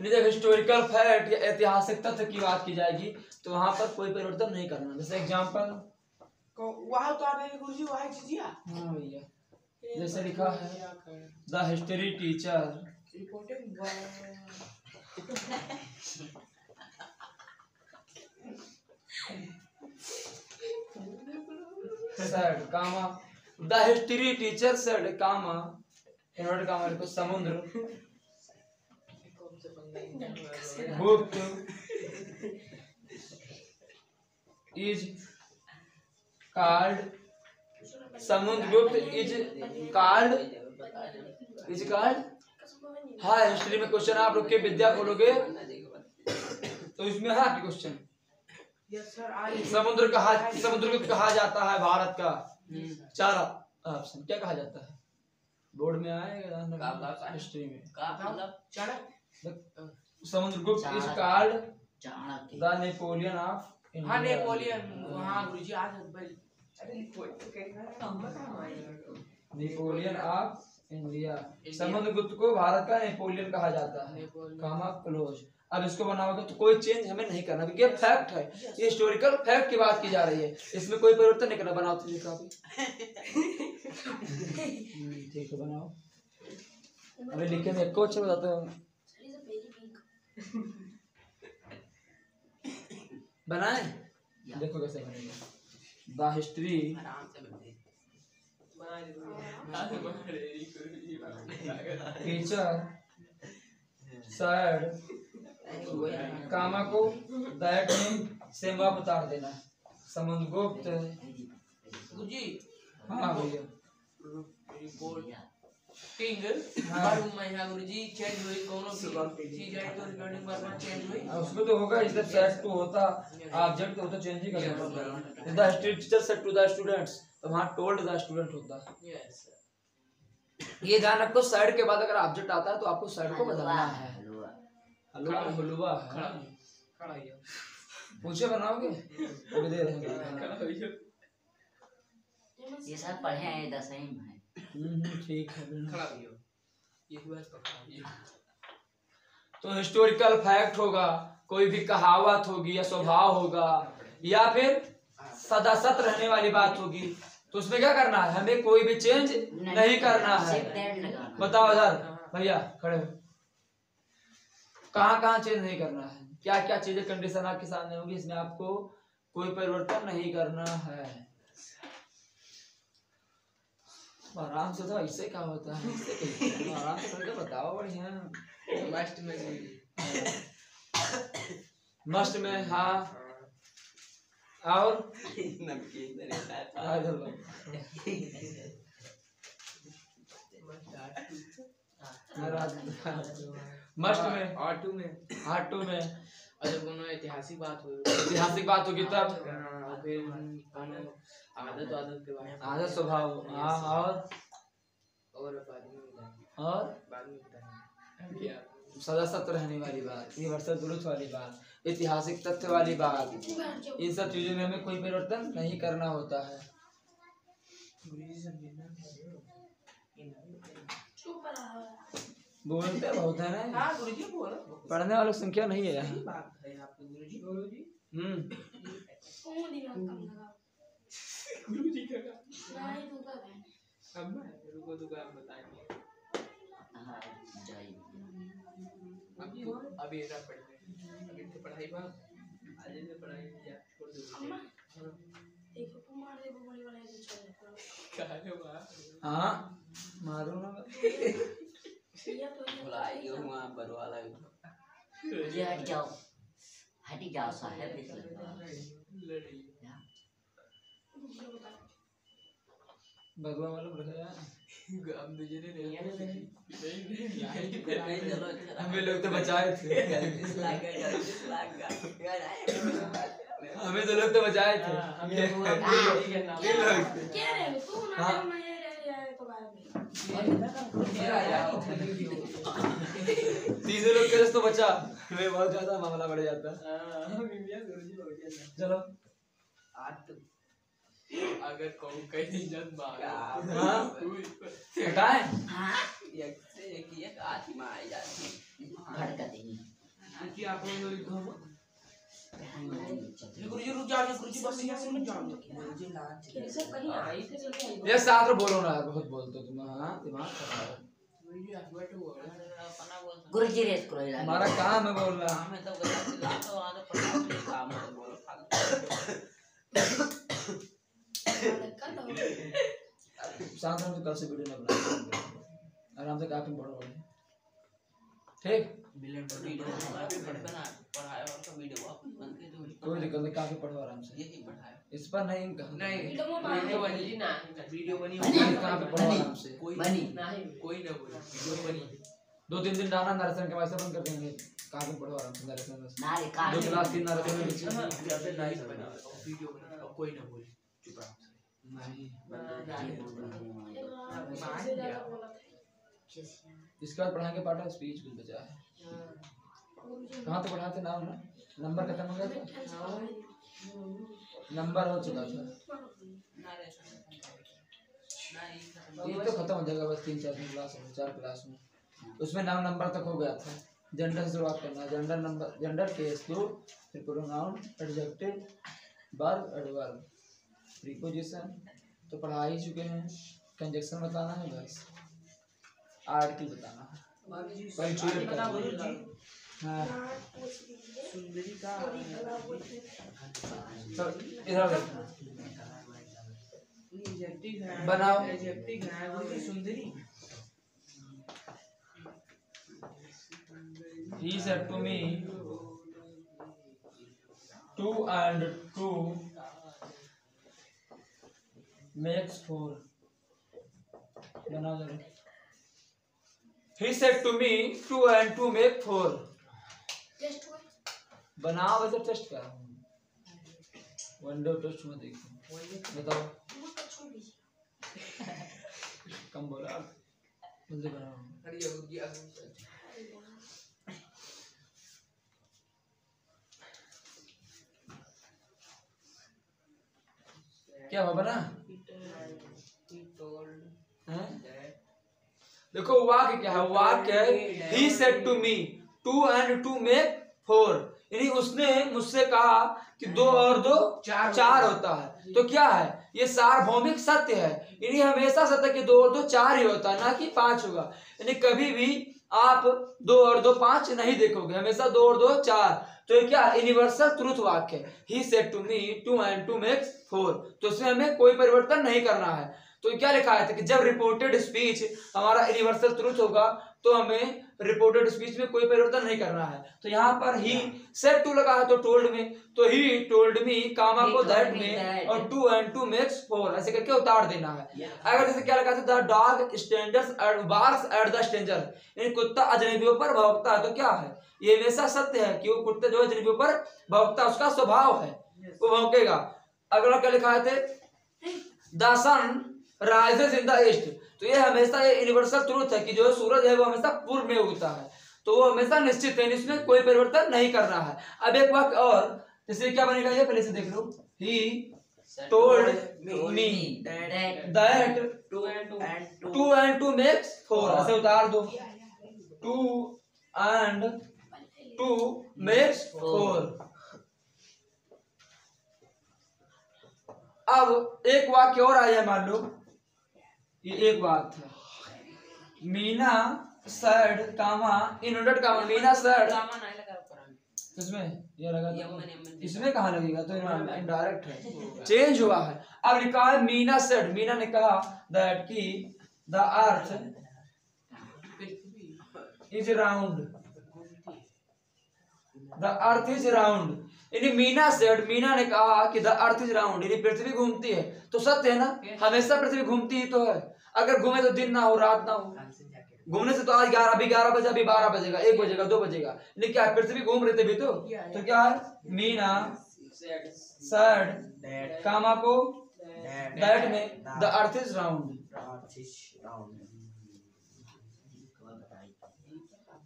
जब हिस्टोरिकल फैक्ट या ऐतिहासिक तथ्य की बात की जाएगी तो वहां पर कोई परिवर्तन नहीं करना जैसे एग्जांपल वहाँ तो आ रहे गुरुजी वहाँ चीजिया हाँ भैया जैसे लिखा है the history teacher reporting said comma the history teacher said comma inverted comma लिखो समुद्र गुप्त is called Samudragupta is called हाँ हिस्ट्री में क्वेश्चन आप लोग के विद्या खोलोगे तो इसमें हाँ की क्वेश्चन यस सर आज समुद्रगुप्त कहा जाता है भारत का 4 ऑप्शन क्या कहा जाता है बोर्ड में आएगा हिस्ट्री में का मतलब चढ़ Samudragupta is called Chanakya the Napoleon of हाँ नेपोलियन हाँ गुरुजी आज अरे नेपोलियन ऑफ इंडिया समुद्रगुप्त को भारत का नेपोलियन कहा जाता है नेपोलियन। कामा क्लोज अब इसको बनाओगे तो कोई चेंज हमें नहीं करना क्योंकि ये फैक्ट है ये हिस्टोरिकल फैक्ट की बात की जा रही है इसमें कोई परिवर्तन नहीं करना बनाओ तुझे कॉपी ठीक है बनाओ अभी लिखे में एक अच्छा बताता हूँ बनाए देखो कैसे बनेगा द हिस्ट्री आराम से बैठे टीचर सैड कामा को दैट में सेम वाप उतार देना समुद्रगुप्त गुरुजी हाँ भैया रिपोर्टिंग हाँ। मालूम है हाँ गुरुजी चेंज हुई कोनो भी चीज है तो रिकॉर्डिंग बार चेंज हुई उसमें तो होगा जब सेट टू होता ऑब्जेक्ट तो होता चेंज ही करना the history teacher said to the students तो वहां टोल्ड द स्टूडेंट होता यस ये ध्यान रखो साइड के बाद अगर ऑब्जेक्ट आता है तो आपको साइड को बदलना है हलवा हलवा हलवा खड़ा है खड़ा हो पूछे बनाओगे अभी दे रहे हैं ये सब पढ़े हैं 10वीं में ठीक है खड़ा हो एक बार पकड़ा दिया। तो हिस्टोरिकल फैक्ट होगा, कोई भी कहावत होगी या स्वभाव होगा या फिर सदा सत रहने वाली बात होगी, तो उसमें क्या करना है, हमें कोई भी चेंज नहीं करना है। बताओ इधर भैया खड़े हो, कहाँ कहाँ चेंज नहीं करना है, क्या क्या चीजें कंडीशन आपके सामने होगी, इसमें आपको कोई परिवर्तन नहीं करना है। आराम से, तो ऐसे क्या होता है, ऐसे कैसे? आराम से करके बताओ बढ़िया। मस्ट में मस्ट में हाँ, और नमकीन रहता है आ इधर लो। मस्ट में ऑटो में हाटू में अगर कोनो ऐतिहासिक बात हो, ऐतिहासिक बात होगी तब, फिर कोनो आदत के बारे में, आदत स्वभाव हाँ, और बाद में बताएंगे, और बाद में बताएंगे क्या। सदा सत्य रहने वाली बात, यूनिवर्सल ट्रुथ वाली बात, ऐतिहासिक तथ्य वाली बात, इन सब चीजों में हमें कोई परिवर्तन नहीं करना होता है। चुप रहा। बोलते बहुत है ना, हाँ गुरुजी बोलो, पढ़ने वालों की संख्या नहीं है यहाँ। सही बात है आपके गुरुजी। गुरुजी कौन दिमाग कम लगा? गुरुजी का नहीं तू का बहन। अब मैं रुको तो आप बताएंगे। हाँ जाइए अब तो अभी एरा पढ़ने, अभी तो पढ़ाई बात आज से पढ़ाई या छोड़ दो। अम्मा देखो तू मार दे वो बड़ी वाला है चल। क्या है बात? हाँ मारो ना, या तो बुलाइए वहाँ बरवा लगे जी हट जाओ साहब इस लड़ी भगवान वालों रखा हम दूसरे ने चलो हमें लोग तो बचाए थे, हमें तो लोग तो बचाए थे। क्या रे तू ना हाँ। मैं ये तो बाहर में तीसरे लोग के तो बचा, हमें बहुत ज्यादा मामला बढ़ जाता। चलो अगर कहूँ कहीं जन मारो हाँ हटाए, एक से एक आती में आई जाती भड़कती क्योंकि आप लोग गुरुजी रुक जाओ, गुरुजी बस यहाँ से रुक जाओ। गुरुजी लाज कैसे कहीं आई थे चल ये साथ में बोलो ना, बहुत बोलते हो तुम। हाँ दिमाग खराब है, गुरुजी रेस करो इलाज हमारा काम है बोलना। काम है तो बता तो आज पढ़ाओ के काम है बोलो शांत रहो, तो कल से वीडियो ना बनाओ, आराम से काफी पढ़ो ठीक। पढ़ाया और का वीडियो वापस बन के दो कोई दिक्कत नहीं, काफी पढ़ो आराम से, यही पढ़ाया इस पर नहीं कहा नहीं वीडियो बनी ना, वीडियो बनी कहाँ पे पढ़ो आराम से। कोई बनी नहीं, कोई ना बोले वीडियो बनी 2-3 दिन डालना नरसन के वैसे बंद कर देंगे, कहाँ पे पढ़ो आराम से नरसन में। नारे 2 क्लास 3 नरसन में बच्चे जब से लाइव बना वीडियो बना, कोई ना बोले चुप रहो। नहीं। नहीं इसके बाद पढ़ाएंगे पार्ट स्पीच कुछ बचा है, कहाँ तो पढ़ाते नाम ना, नंबर खत्म हो गया था, नंबर हो चुका था, ये तो खत्म हो जाएगा बस 3-4 क्लास में, 4 क्लास में, उसमें नाम नंबर तक हो गया था। जेंडर से शुरुआत करना है, gender number, gender case too, फिर pronoun, adjective, verb, adverb, preposition तो पढ़ा ही चुके हैं, कंजक्शन बताना है बस, आर्टिकल बताना है, पंक्चुएट करना है। हाँ सुंदरी का चल इधर देखना, एडजेक्टिव है, बनाओ। एडजेक्टिव है गुरुजी सुंदरी। He said to me, 2 and 2 makes 4. बनाओ जरा। He said to me, 2 and 2 make 4. Test हुआ बनाओ वैसे टेस्ट का, वनडे टेस्ट में देखो, बताओ वो तो छोड़ दीजिए। कम बोला, जल्दी बनाओ। अरे ये गुरुजी क्या हुआ बना? हैं? देखो वाक्य क्या है, वाक्य है he said to me 2 and 2 make 4, यानी उसने मुझसे कहा कि 2 और 2 4 होता है। तो क्या है, ये सार्वभौमिक सत्य है, यानी हमेशा सत्य कि 2 और 2 4 ही होता है, ना कि 5 होगा। यानी कभी भी आप 2 और 2 5 नहीं देखोगे, हमेशा 2 और 2 4। तो ये क्या यूनिवर्सल ट्रूथ वाक्य है, he said to me 2 and 2 makes 4। तो इसमें हमें कोई परिवर्तन नहीं करना है। तो क्या लिखा है कि जब रिपोर्टेड स्पीच हमारा यूनिवर्सल ट्रूथ होगा तो हमें रिपोर्टेड स्पीच में कोई परिवर्तन नहीं करना है। तो यहाँ पर ही सेड टू लगा है तो टोल्ड में, तो ही टोल्ड मी कामा को दैट में और 2 and 2 makes 4 ऐसे करके उतार देना है। अगर जैसे क्या लगा था the dog standards barks at the stranger, यानी कुत्ता अजनबियों पर भौंकता है। तो क्या है, ये हमेशा सत्य है कि वो कुत्ता जो है अजनबियों पर भौंकता, उसका स्वभाव है, वो भौंकेगा। अगला क्या लिखा है, the sun rises in the east, तो ये हमेशा ये यूनिवर्सल ट्रूथ है कि जो सूरज है वो हमेशा पूर्व में उगता है, तो वो हमेशा निश्चित है, इसमें कोई परिवर्तन नहीं करना है। अब एक वाक्य और, जैसे क्या बनेगा, ये पहले से देख लो, ही told me that 2 and 2 makes 4, ऐसे उतार दो, 2 and 2 makes 4। अब एक वाक्य और आया, मान लो ये एक बात है, Meena said comma inverted comma, Meena said इसमें ये लगा, इसमें कहाँ लगेगा, तो इनडायरेक्ट है, चेंज हुआ है। अब लिखा है मीना सेड, मीना ने कहा दैट कि the earth is round, the earth is round, यानी मीना सेड, मीना ने कहा कि द अर्थ इज राउंड, यानी पृथ्वी घूमती है। तो सत्य है ना, हमेशा पृथ्वी घूमती ही तो है, अगर घूमे तो दिन ना हो रात ना हो, घूमने से तो आज 11 बजे, अभी 12 बजेगा, 1 बजेगा, 2 बजेगा, लेकिन क्या पृथ्वी घूम रहे थे भी तो क्या है, मीना सेड कामा को दैट में द अर्थ इज राउंड।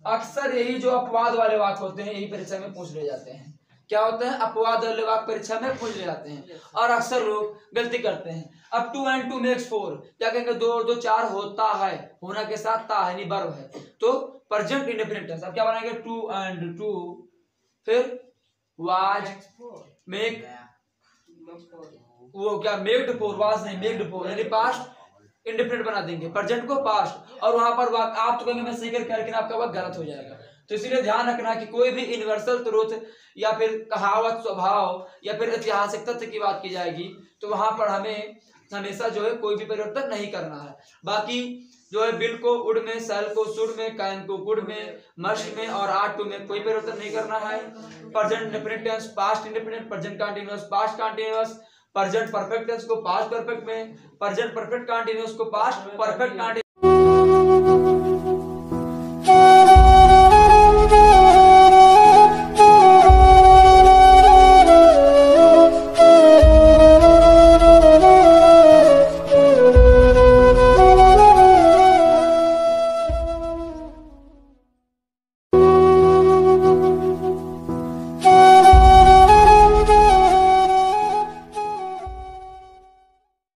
अक्सर यही जो अपवाद वाले वाक्य होते हैं यही परीक्षा में पूछ ले जाते हैं। क्या होते हैं, अपवाद वाले वाक्य परीक्षा में पूछ ले जाते हैं और अक्सर लोग गलती करते हैं। अब 2 and 2 makes 4, क्या कहेंगे, 2 और 2 4 होता है, होना के साथ ता है, नहीं वर्ब है, तो प्रेजेंट इंडेफिनिट टेंस। अब क्या बनाएंगे, 2 and 2 फिर वाज मेक, वो क्या मेक्ड 4, वाज नहीं मेक्ड 4, यानी पास्ट इंडेफिनिट बना देंगे, प्रेजेंट को पास्ट, और वहां पर आप तो कहेंगे मैं सही करके, लेकिन आपका वक्त गलत हो जाएगा। तो इसीलिए ध्यान रखना कि कोई भी यूनिवर्सल ट्रूथ या फिर कहावत, स्वभाव या फिर ऐतिहासिक तथ्य की बात की जाएगी तो वहां पर हमें हमेशा जो है कोई भी परिवर्तन नहीं करना है। बाकी जो है बिल को उड में, सेल को शुड में, कैन को कुड में, मस्ट में और आर्ट टू में कोई परिवर्तन नहीं करना है। Present indefinite tense past indefinite, present continuous past continuous, present perfect tense को पास्ट परफेक्ट में, प्रेजेंट परफेक्ट कंटीन्यूअस को पास्ट परफेक्ट कंटीन्यूअस